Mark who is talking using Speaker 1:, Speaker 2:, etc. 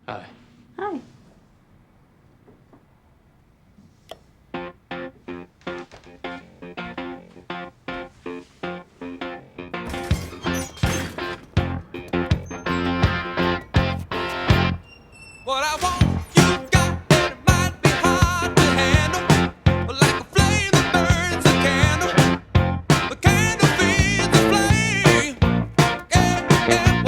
Speaker 1: Hi.
Speaker 2: Hi.
Speaker 3: What I want, you got, and it might be hard to handle. But like a flame that burns a candle, the candle feeds the flame. Yeah, yeah.